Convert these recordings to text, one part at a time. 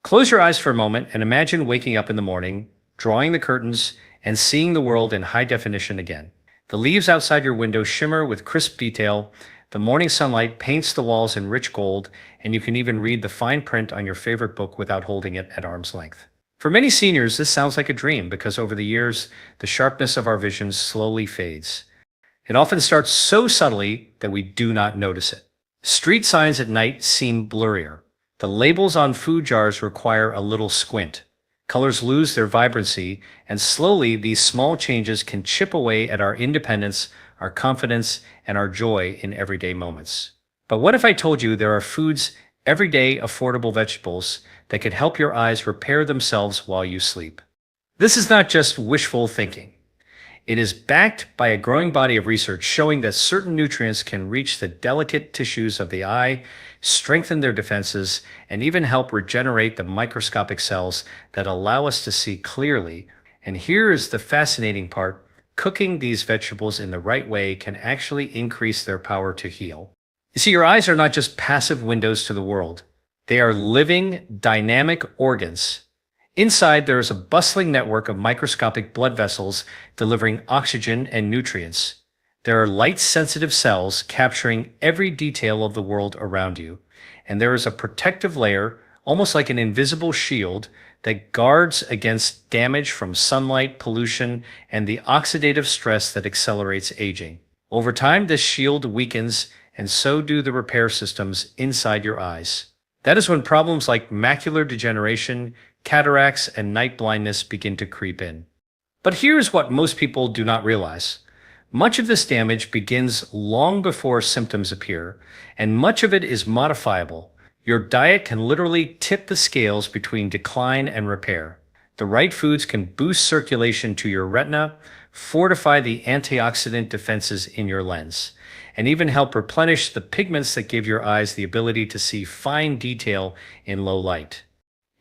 Close your eyes for a moment and imagine waking up in the morning, drawing the curtains, and seeing the world in high definition again. The leaves outside your window shimmer with crisp detail, the morning sunlight paints the walls in rich gold, and you can even read the fine print on your favorite book without holding it at arm's length. For many seniors, this sounds like a dream because over the years, the sharpness of our vision slowly fades. It often starts so subtly that we do not notice it. Street signs at night seem blurrier. The labels on food jars require a little squint. Colors lose their vibrancy, and slowly these small changes can chip away at our independence, our confidence, and our joy in everyday moments. But what if I told you there are foods, everyday affordable vegetables, that could help your eyes repair themselves while you sleep? This is not just wishful thinking. It is backed by a growing body of research showing that certain nutrients can reach the delicate tissues of the eye, strengthen their defenses, and even help regenerate the microscopic cells that allow us to see clearly. And here is the fascinating part. Cooking these vegetables in the right way can actually increase their power to heal. You see, your eyes are not just passive windows to the world. They are living, dynamic organs. Inside, there is a bustling network of microscopic blood vessels delivering oxygen and nutrients. There are light-sensitive cells capturing every detail of the world around you. And there is a protective layer, almost like an invisible shield, that guards against damage from sunlight, pollution, and the oxidative stress that accelerates aging. Over time, this shield weakens, and so do the repair systems inside your eyes. That is when problems like macular degeneration, cataracts, and night blindness begin to creep in. But here's what most people do not realize. Much of this damage begins long before symptoms appear, and much of it is modifiable. Your diet can literally tip the scales between decline and repair. The right foods can boost circulation to your retina, fortify the antioxidant defenses in your lens, and even help replenish the pigments that give your eyes the ability to see fine detail in low light.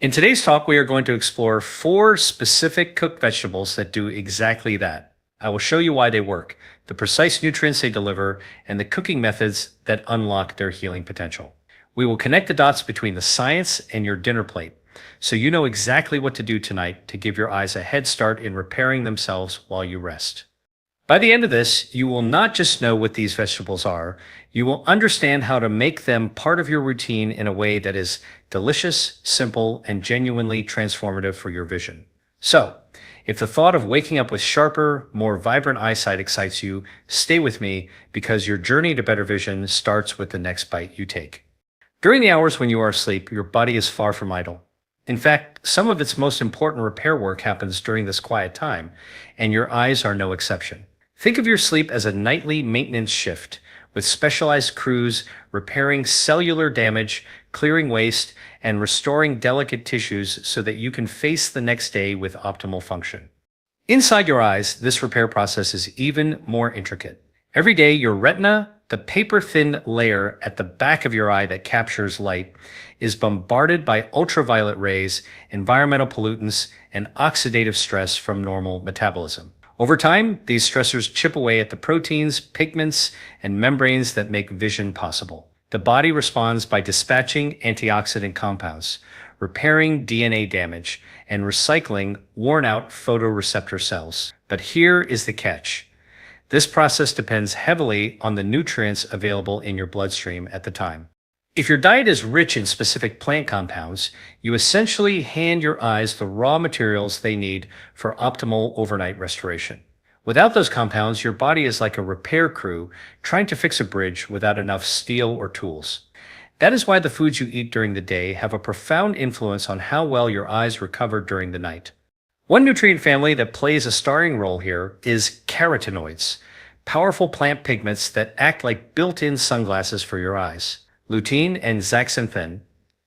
In today's talk, we are going to explore 4 specific cooked vegetables that do exactly that. I will show you why they work, the precise nutrients they deliver, and the cooking methods that unlock their healing potential. We will connect the dots between the science and your dinner plate, so you know exactly what to do tonight to give your eyes a head start in repairing themselves while you rest. By the end of this, you will not just know what these vegetables are, you will understand how to make them part of your routine in a way that is delicious, simple, and genuinely transformative for your vision. So, if the thought of waking up with sharper, more vibrant eyesight excites you, stay with me because your journey to better vision starts with the next bite you take. During the hours when you are asleep, your body is far from idle. In fact, some of its most important repair work happens during this quiet time, and your eyes are no exception. Think of your sleep as a nightly maintenance shift, with specialized crews repairing cellular damage, clearing waste, and restoring delicate tissues so that you can face the next day with optimal function. Inside your eyes, this repair process is even more intricate. Every day, your retina, the paper-thin layer at the back of your eye that captures light, is bombarded by ultraviolet rays, environmental pollutants, and oxidative stress from normal metabolism. Over time, these stressors chip away at the proteins, pigments, and membranes that make vision possible. The body responds by dispatching antioxidant compounds, repairing DNA damage, and recycling worn-out photoreceptor cells. But here is the catch. This process depends heavily on the nutrients available in your bloodstream at the time. If your diet is rich in specific plant compounds, you essentially hand your eyes the raw materials they need for optimal overnight restoration. Without those compounds, your body is like a repair crew trying to fix a bridge without enough steel or tools. That is why the foods you eat during the day have a profound influence on how well your eyes recover during the night. One nutrient family that plays a starring role here is carotenoids, powerful plant pigments that act like built-in sunglasses for your eyes. Lutein and Zeaxanthin,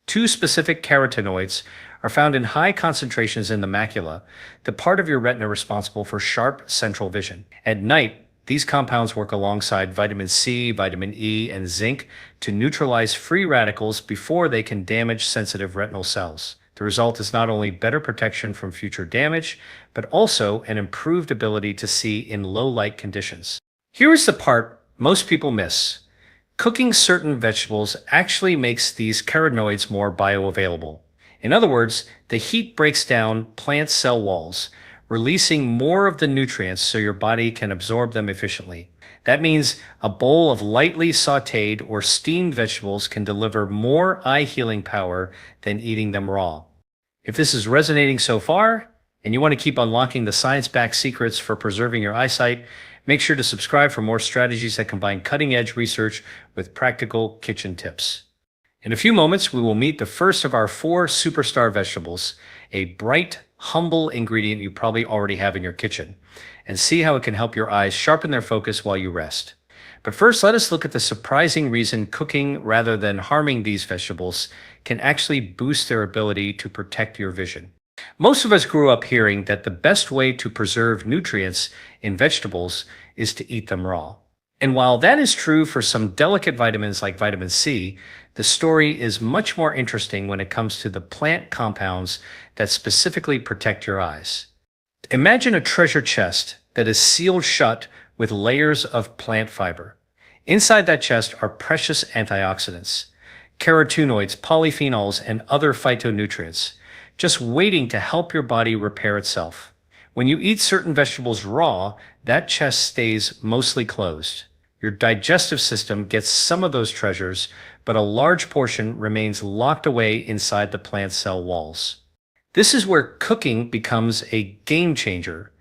2 specific carotenoids, are found in high concentrations in the macula, the part of your retina responsible for sharp central vision. At night, these compounds work alongside vitamin C, vitamin E, and zinc to neutralize free radicals before they can damage sensitive retinal cells. The result is not only better protection from future damage, but also an improved ability to see in low light conditions. Here is the part most people miss. Cooking certain vegetables actually makes these carotenoids more bioavailable. In other words, the heat breaks down plant cell walls, releasing more of the nutrients so your body can absorb them efficiently. That means a bowl of lightly sauteed or steamed vegetables can deliver more eye healing power than eating them raw. If this is resonating so far, and you want to keep unlocking the science-backed secrets for preserving your eyesight, make sure to subscribe for more strategies that combine cutting-edge research with practical kitchen tips. In a few moments, we will meet the first of our 4 superstar vegetables, a bright, humble ingredient you probably already have in your kitchen, and see how it can help your eyes sharpen their focus while you rest. But first, let us look at the surprising reason cooking rather than harming these vegetables can actually boost their ability to protect your vision. Most of us grew up hearing that the best way to preserve nutrients in vegetables is to eat them raw. And while that is true for some delicate vitamins like vitamin C, the story is much more interesting when it comes to the plant compounds that specifically protect your eyes. Imagine a treasure chest that is sealed shut with layers of plant fiber. Inside that chest are precious antioxidants, carotenoids, polyphenols, and other phytonutrients, just waiting to help your body repair itself. When you eat certain vegetables raw, that chest stays mostly closed. Your digestive system gets some of those treasures, but a large portion remains locked away inside the plant cell walls. This is where cooking becomes a game changer.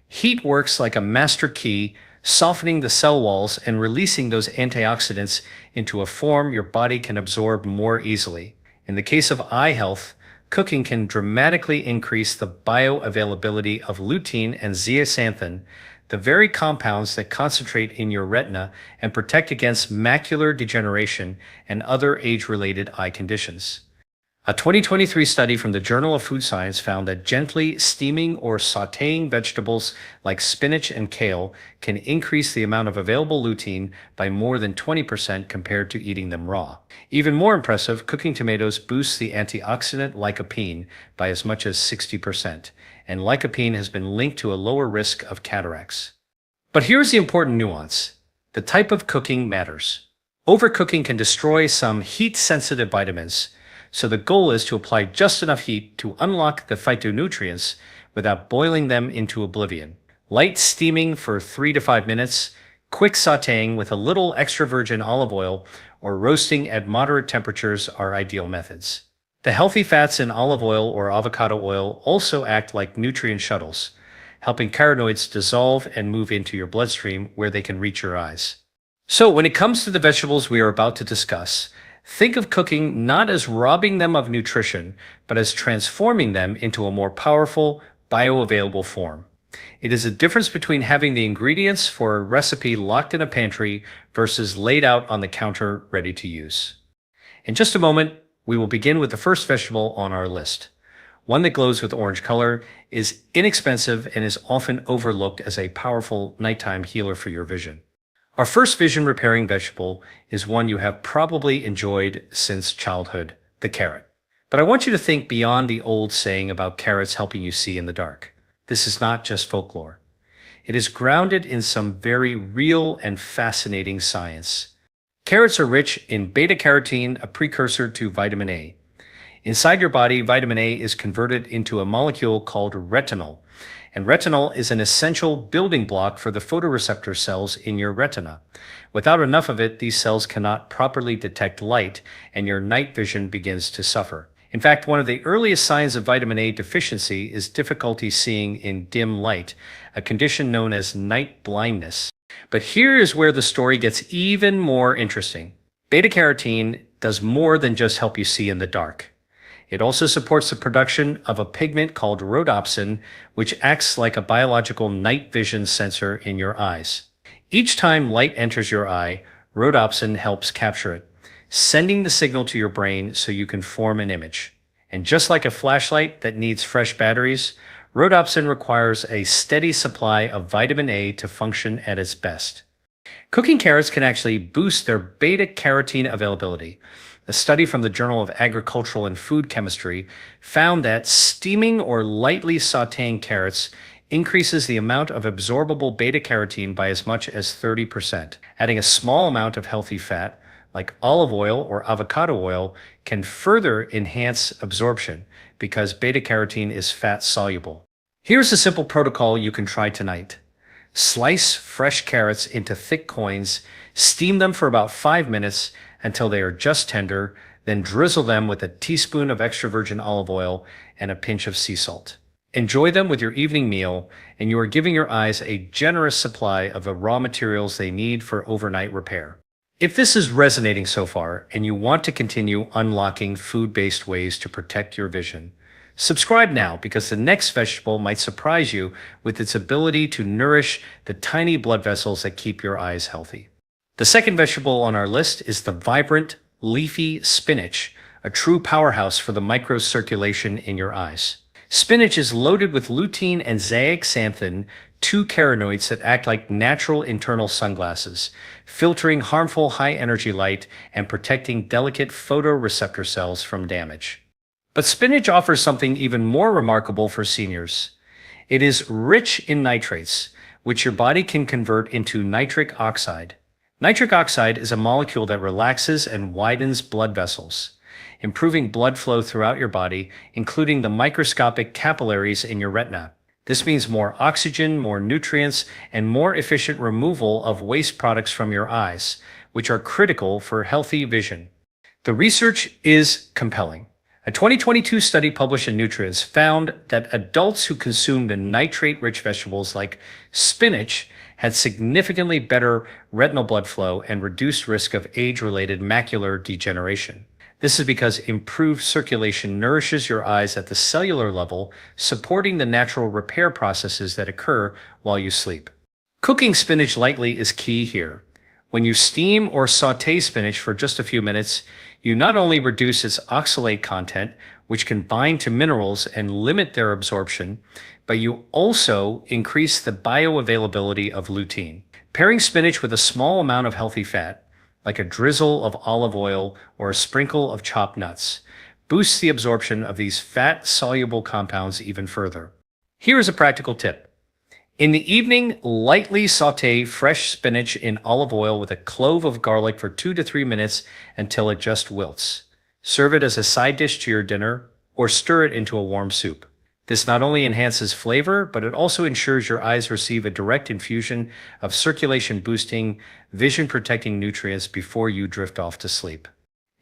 Heat works like a master key, softening the cell walls and releasing those antioxidants into a form your body can absorb more easily. In the case of eye health, cooking can dramatically increase the bioavailability of lutein and zeaxanthin, the very compounds that concentrate in your retina and protect against macular degeneration and other age-related eye conditions. A 2023 study from the Journal of Food Science found that gently steaming or sautéing vegetables like spinach and kale can increase the amount of available lutein by more than 20% compared to eating them raw. Even more impressive, cooking tomatoes boosts the antioxidant lycopene by as much as 60%, and lycopene has been linked to a lower risk of cataracts. But here's the important nuance. The type of cooking matters. Overcooking can destroy some heat-sensitive vitamins, so the goal is to apply just enough heat to unlock the phytonutrients without boiling them into oblivion. Light steaming for 3 to 5 minutes, quick sautéing with a little extra virgin olive oil, or roasting at moderate temperatures are ideal methods. The healthy fats in olive oil or avocado oil also act like nutrient shuttles, helping carotenoids dissolve and move into your bloodstream where they can reach your eyes. So when it comes to the vegetables we are about to discuss, think of cooking not as robbing them of nutrition, but as transforming them into a more powerful, bioavailable form. It is a difference between having the ingredients for a recipe locked in a pantry versus laid out on the counter ready to use. In just a moment, we will begin with the first vegetable on our list. One that glows with orange color, is inexpensive, and is often overlooked as a powerful nighttime healer for your vision. Our first vision repairing vegetable is one you have probably enjoyed since childhood, the carrot. But I want you to think beyond the old saying about carrots helping you see in the dark. This is not just folklore. It is grounded in some very real and fascinating science. Carrots are rich in beta-carotene, a precursor to vitamin A. Inside your body, vitamin A is converted into a molecule called retinal, and retinal is an essential building block for the photoreceptor cells in your retina. Without enough of it, these cells cannot properly detect light, and your night vision begins to suffer. In fact, one of the earliest signs of vitamin A deficiency is difficulty seeing in dim light, a condition known as night blindness. But here is where the story gets even more interesting. Beta-carotene does more than just help you see in the dark. It also supports the production of a pigment called rhodopsin, which acts like a biological night vision sensor in your eyes. Each time light enters your eye, rhodopsin helps capture it, sending the signal to your brain so you can form an image. And just like a flashlight that needs fresh batteries, rhodopsin requires a steady supply of vitamin A to function at its best. Cooking carrots can actually boost their beta-carotene availability. A study from the Journal of Agricultural and Food Chemistry found that steaming or lightly sautéing carrots increases the amount of absorbable beta-carotene by as much as 30%. Adding a small amount of healthy fat, like olive oil or avocado oil, can further enhance absorption because beta-carotene is fat soluble. Here's a simple protocol you can try tonight. Slice fresh carrots into thick coins, steam them for about 5 minutes until they are just tender, then drizzle them with a teaspoon of extra virgin olive oil and a pinch of sea salt. Enjoy them with your evening meal, and you are giving your eyes a generous supply of the raw materials they need for overnight repair. If this is resonating so far, and you want to continue unlocking food-based ways to protect your vision, subscribe now because the next vegetable might surprise you with its ability to nourish the tiny blood vessels that keep your eyes healthy. The second vegetable on our list is the vibrant, leafy spinach, a true powerhouse for the microcirculation in your eyes. Spinach is loaded with lutein and zeaxanthin, two carotenoids that act like natural internal sunglasses, filtering harmful high-energy light and protecting delicate photoreceptor cells from damage. But spinach offers something even more remarkable for seniors. It is rich in nitrates, which your body can convert into nitric oxide. Nitric oxide is a molecule that relaxes and widens blood vessels, improving blood flow throughout your body, including the microscopic capillaries in your retina. This means more oxygen, more nutrients, and more efficient removal of waste products from your eyes, which are critical for healthy vision. The research is compelling. A 2022 study published in Nutrients found that adults who consumed the nitrate-rich vegetables like spinach had significantly better retinal blood flow and reduced risk of age-related macular degeneration. This is because improved circulation nourishes your eyes at the cellular level, supporting the natural repair processes that occur while you sleep. Cooking spinach lightly is key here. When you steam or saute spinach for just a few minutes, you not only reduce its oxalate content, which can bind to minerals and limit their absorption, but you also increase the bioavailability of lutein. Pairing spinach with a small amount of healthy fat, like a drizzle of olive oil or a sprinkle of chopped nuts, boosts the absorption of these fat-soluble compounds even further. Here is a practical tip. In the evening, lightly saute fresh spinach in olive oil with a clove of garlic for 2 to 3 minutes until it just wilts. Serve it as a side dish to your dinner or stir it into a warm soup. This not only enhances flavor, but it also ensures your eyes receive a direct infusion of circulation-boosting, vision-protecting nutrients before you drift off to sleep.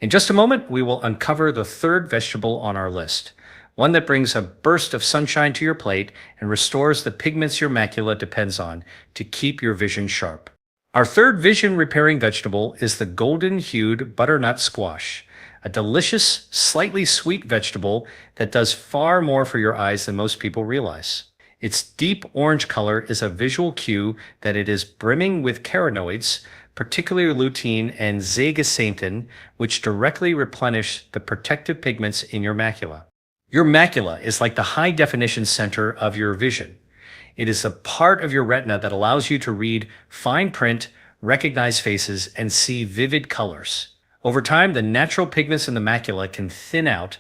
In just a moment, we will uncover the third vegetable on our list, one that brings a burst of sunshine to your plate and restores the pigments your macula depends on to keep your vision sharp. Our third vision-repairing vegetable is the golden-hued butternut squash, a delicious, slightly sweet vegetable that does far more for your eyes than most people realize. Its deep orange color is a visual cue that it is brimming with carotenoids, particularly lutein and zeaxanthin, which directly replenish the protective pigments in your macula. Your macula is like the high-definition center of your vision. It is a part of your retina that allows you to read fine print, recognize faces, and see vivid colors. Over time, the natural pigments in the macula can thin out,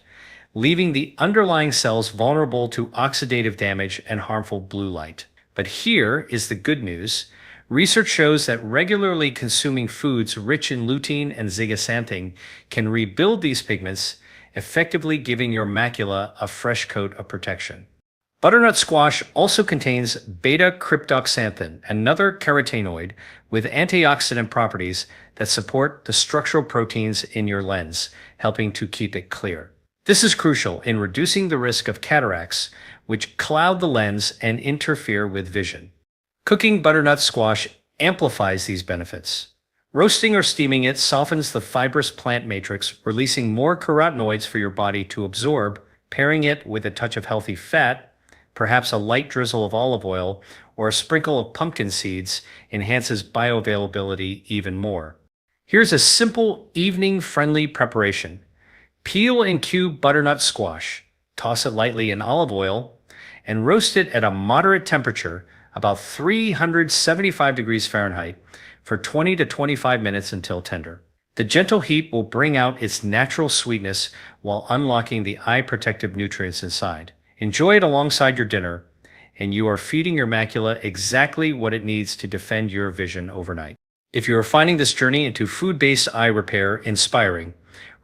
leaving the underlying cells vulnerable to oxidative damage and harmful blue light. But here is the good news. Research shows that regularly consuming foods rich in lutein and zeaxanthin can rebuild these pigments, effectively giving your macula a fresh coat of protection. Butternut squash also contains beta-cryptoxanthin, another carotenoid with antioxidant properties that support the structural proteins in your lens, helping to keep it clear. This is crucial in reducing the risk of cataracts, which cloud the lens and interfere with vision. Cooking butternut squash amplifies these benefits. Roasting or steaming it softens the fibrous plant matrix, releasing more carotenoids for your body to absorb. Pairing it with a touch of healthy fat, perhaps a light drizzle of olive oil or a sprinkle of pumpkin seeds, enhances bioavailability even more. Here's a simple evening-friendly preparation. Peel and cube butternut squash, toss it lightly in olive oil, and roast it at a moderate temperature, about 375 degrees Fahrenheit, for 20 to 25 minutes until tender. The gentle heat will bring out its natural sweetness while unlocking the eye protective nutrients inside. Enjoy it alongside your dinner, and you are feeding your macula exactly what it needs to defend your vision overnight. If you are finding this journey into food-based eye repair inspiring,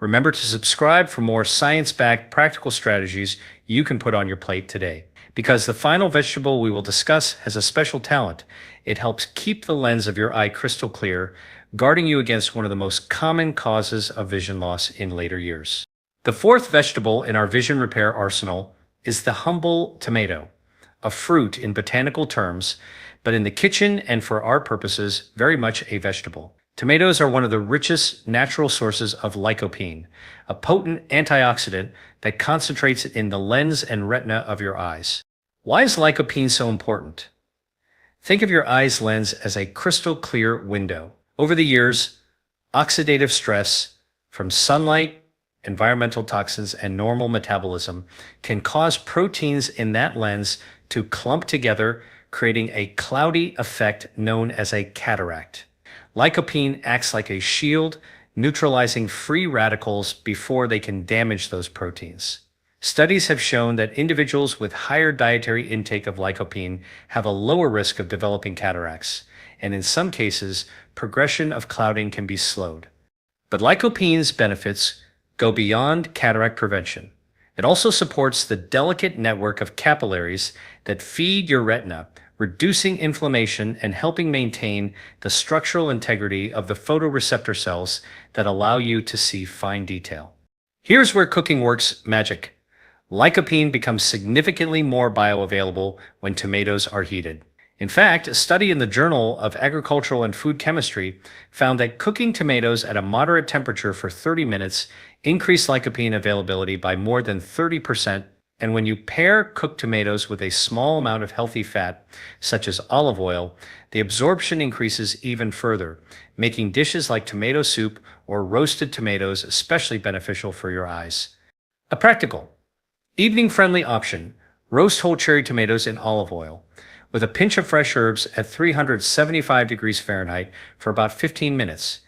remember to subscribe for more science-backed practical strategies you can put on your plate today. Because the final vegetable we will discuss has a special talent. It helps keep the lens of your eye crystal clear, guarding you against one of the most common causes of vision loss in later years. The fourth vegetable in our vision repair arsenal is the humble tomato, a fruit in botanical terms, but in the kitchen and for our purposes, very much a vegetable. Tomatoes are one of the richest natural sources of lycopene, a potent antioxidant that concentrates in the lens and retina of your eyes. Why is lycopene so important? Think of your eye's lens as a crystal clear window. Over the years, oxidative stress from sunlight, environmental toxins, and normal metabolism can cause proteins in that lens to clump together, creating a cloudy effect known as a cataract. Lycopene acts like a shield, neutralizing free radicals before they can damage those proteins. Studies have shown that individuals with higher dietary intake of lycopene have a lower risk of developing cataracts, and in some cases, progression of clouding can be slowed. But lycopene's benefits go beyond cataract prevention. It also supports the delicate network of capillaries that feed your retina, reducing inflammation and helping maintain the structural integrity of the photoreceptor cells that allow you to see fine detail. Here's where cooking works magic. Lycopene becomes significantly more bioavailable when tomatoes are heated. In fact, a study in the Journal of Agricultural and Food Chemistry found that cooking tomatoes at a moderate temperature for 30 minutes increased lycopene availability by more than 30%. And when you pair cooked tomatoes with a small amount of healthy fat, such as olive oil, the absorption increases even further, making dishes like tomato soup or roasted tomatoes especially beneficial for your eyes. A practical, evening-friendly option: roast whole cherry tomatoes in olive oil with a pinch of fresh herbs at 375 degrees Fahrenheit for about 15 minutes.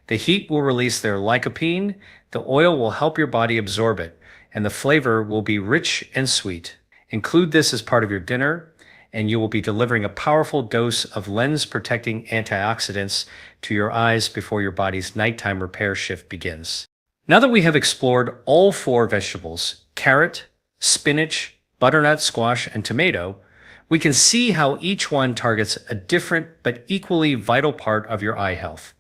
The heat will release their lycopene, the oil will help your body absorb it, and the flavor will be rich and sweet. Include this as part of your dinner, and you will be delivering a powerful dose of lens-protecting antioxidants to your eyes before your body's nighttime repair shift begins. Now that we have explored all four vegetables, carrot, spinach, butternut, squash, and tomato, we can see how each one targets a different but equally vital part of your eye health.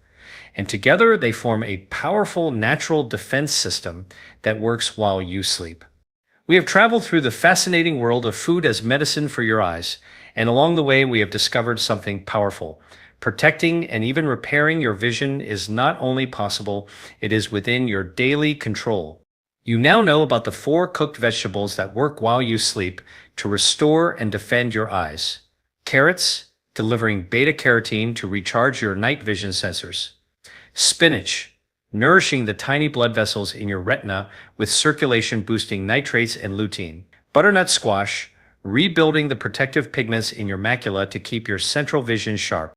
And together they form a powerful natural defense system that works while you sleep. We have traveled through the fascinating world of food as medicine for your eyes, and along the way we have discovered something powerful. Protecting and even repairing your vision is not only possible, it is within your daily control. You now know about the four cooked vegetables that work while you sleep to restore and defend your eyes. Carrots, delivering beta-carotene to recharge your night vision sensors. Spinach, nourishing the tiny blood vessels in your retina with circulation boosting nitrates and lutein. Butternut squash, rebuilding the protective pigments in your macula to keep your central vision sharp.